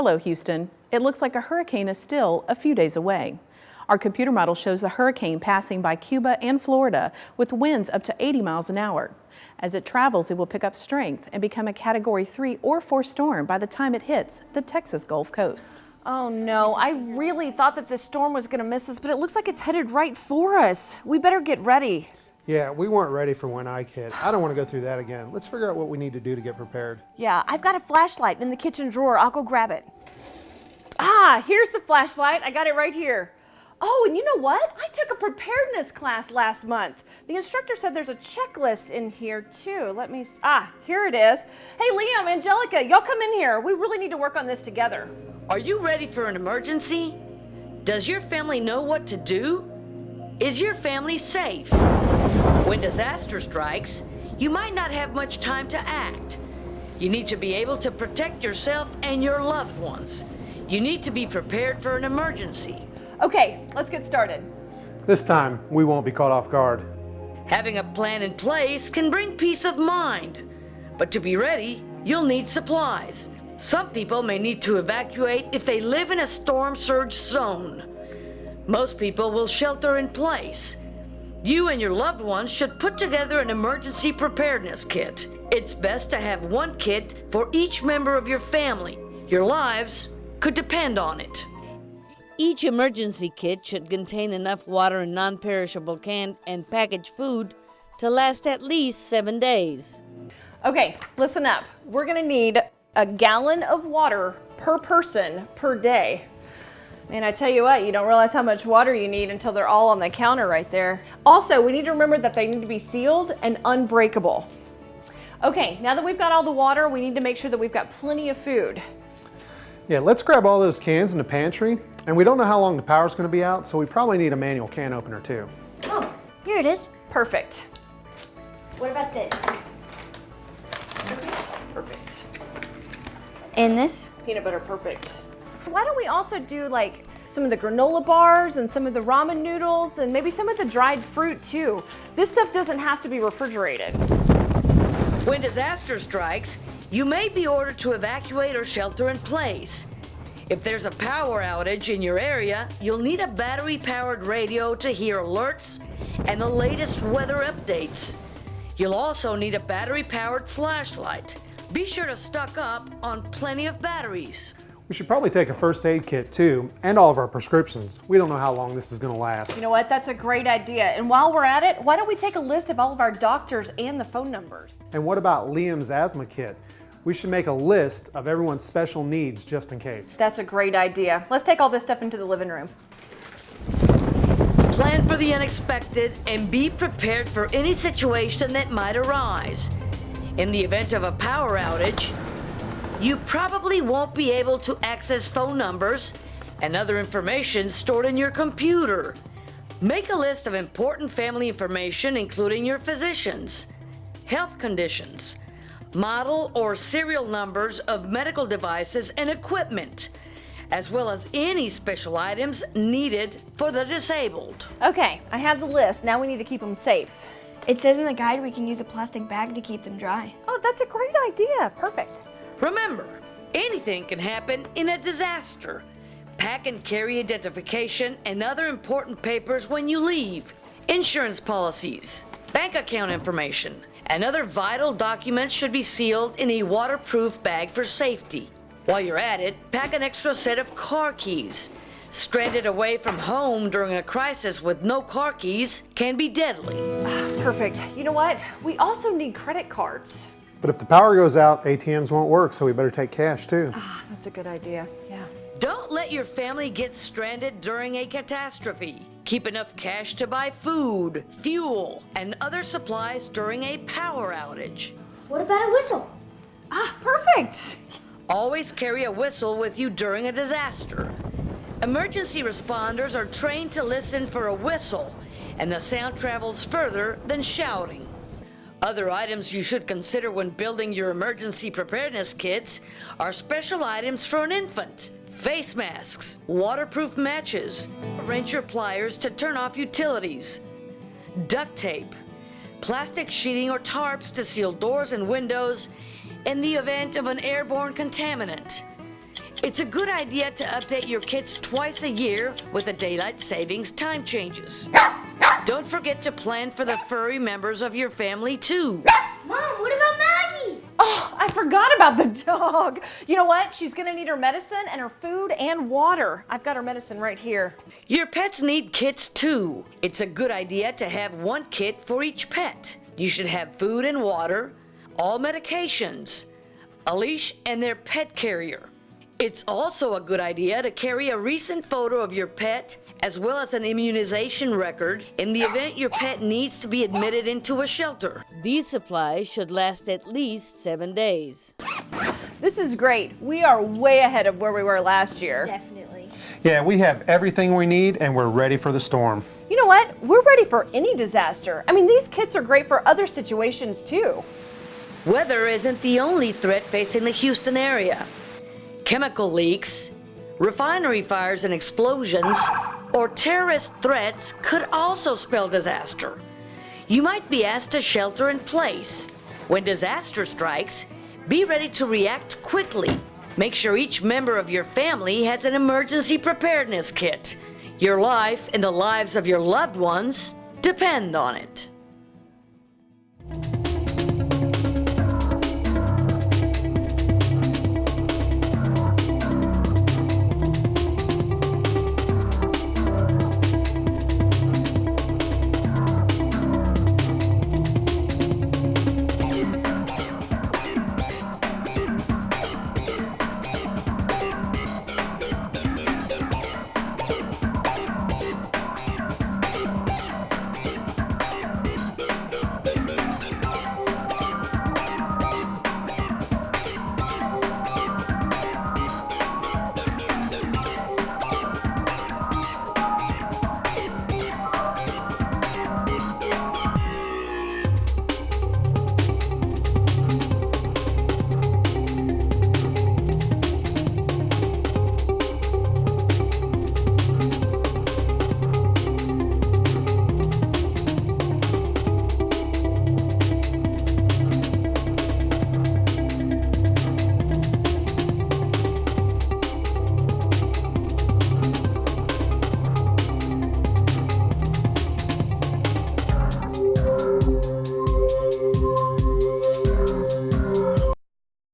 Hello, Houston. It looks like a hurricane is still a few days away. Our computer model shows the hurricane passing by Cuba and Florida with winds up to 80 miles an hour. As it travels, it will pick up strength and become a Category 3 or 4 storm by the time it hits the Texas Gulf Coast. Oh no, I really thought that this storm was going to miss us, but it looks like it's headed right for us. We better get ready. Yeah, we weren't ready for when Ike hit. I don't want to go through that again. Let's figure out what we need to do to get prepared. Yeah, I've got a flashlight in the kitchen drawer. I'll go grab it. Ah, here's the flashlight. I got it right here. Oh, and you know what? I took a preparedness class last month. The instructor said there's a checklist in here too. Here it is. Hey, Liam, Angelica, y'all come in here. We really need to work on this together. Are you ready for an emergency? Does your family know what to do? Is your family safe? When disaster strikes, you might not have much time to act. You need to be able to protect yourself and your loved ones. You need to be prepared for an emergency. Okay, let's get started. This time, we won't be caught off guard. Having a plan in place can bring peace of mind. But to be ready, you'll need supplies. Some people may need to evacuate if they live in a storm surge zone. Most people will shelter in place. You and your loved ones should put together an emergency preparedness kit. It's best to have one kit for each member of your family. Your lives could depend on it. Each emergency kit should contain enough water and non-perishable canned and packaged food to last at least 7 days. Okay, listen up. We're gonna need a gallon of water per person per day. And I tell you what, you don't realize how much water you need until they're all on the counter right there. Also, we need to remember that they need to be sealed and unbreakable. Okay, now that we've got all the water, we need to make sure that we've got plenty of food. Yeah, let's grab all those cans in the pantry. And we don't know how long the power's going to be out, so we probably need a manual can opener too. Oh, here it is. Perfect. What about this? Perfect. And this? Peanut butter, perfect. Why don't we also do like some of the granola bars and some of the ramen noodles and maybe some of the dried fruit too? This stuff doesn't have to be refrigerated. When disaster strikes, you may be ordered to evacuate or shelter in place. If there's a power outage in your area, you'll need a battery-powered radio to hear alerts and the latest weather updates. You'll also need a battery-powered flashlight. Be sure to stock up on plenty of batteries. We should probably take a first aid kit too, and all of our prescriptions. We don't know how long this is going to last. You know what? That's a great idea. And while we're at it, why don't we take a list of all of our doctors and the phone numbers? And what about Liam's asthma kit? We should make a list of everyone's special needs just in case. That's a great idea. Let's take all this stuff into the living room. Plan for the unexpected and be prepared for any situation that might arise. In the event of a power outage, you probably won't be able to access phone numbers and other information stored in your computer. Make a list of important family information, including your physicians, health conditions, model or serial numbers of medical devices and equipment, as well as any special items needed for the disabled. Okay, I have the list. Now we need to keep them safe. It says in the guide we can use a plastic bag to keep them dry. Oh, that's a great idea. Perfect. Remember, anything can happen in a disaster. Pack and carry identification and other important papers when you leave. Insurance policies, bank account information, and other vital documents should be sealed in a waterproof bag for safety. While you're at it, pack an extra set of car keys. Stranded away from home during a crisis with no car keys can be deadly. Perfect. You know what? We also need credit cards. But if the power goes out, ATMs won't work, so we better take cash too. That's a good idea. Yeah. Don't let your family get stranded during a catastrophe. Keep enough cash to buy food, fuel, and other supplies during a power outage. What about a whistle? Perfect. Always carry a whistle with you during a disaster. Emergency responders are trained to listen for a whistle, and the sound travels further than shouting. Other items you should consider when building your emergency preparedness kits are special items for an infant, face masks, waterproof matches, wrencher pliers to turn off utilities, duct tape, plastic sheeting or tarps to seal doors and windows in the event of an airborne contaminant, It's a good idea to update your kits twice a year with the daylight savings time changes. Don't forget to plan for the furry members of your family too. Mom, what about Maggie? Oh, I forgot about the dog. You know what? She's gonna need her medicine and her food and water. I've got her medicine right here. Your pets need kits too. It's a good idea to have one kit for each pet. You should have food and water, all medications, a leash, and their pet carrier. It's also a good idea to carry a recent photo of your pet as well as an immunization record in the event your pet needs to be admitted into a shelter. These supplies should last at least 7 days. This is great. We are way ahead of where we were last year. Definitely. Yeah, we have everything we need and we're ready for the storm. You know what? We're ready for any disaster. I mean, these kits are great for other situations too. Weather isn't the only threat facing the Houston area. Chemical leaks, refinery fires and explosions, or terrorist threats could also spell disaster. You might be asked to shelter in place. When disaster strikes, be ready to react quickly. Make sure each member of your family has an emergency preparedness kit. Your life and the lives of your loved ones depend on it.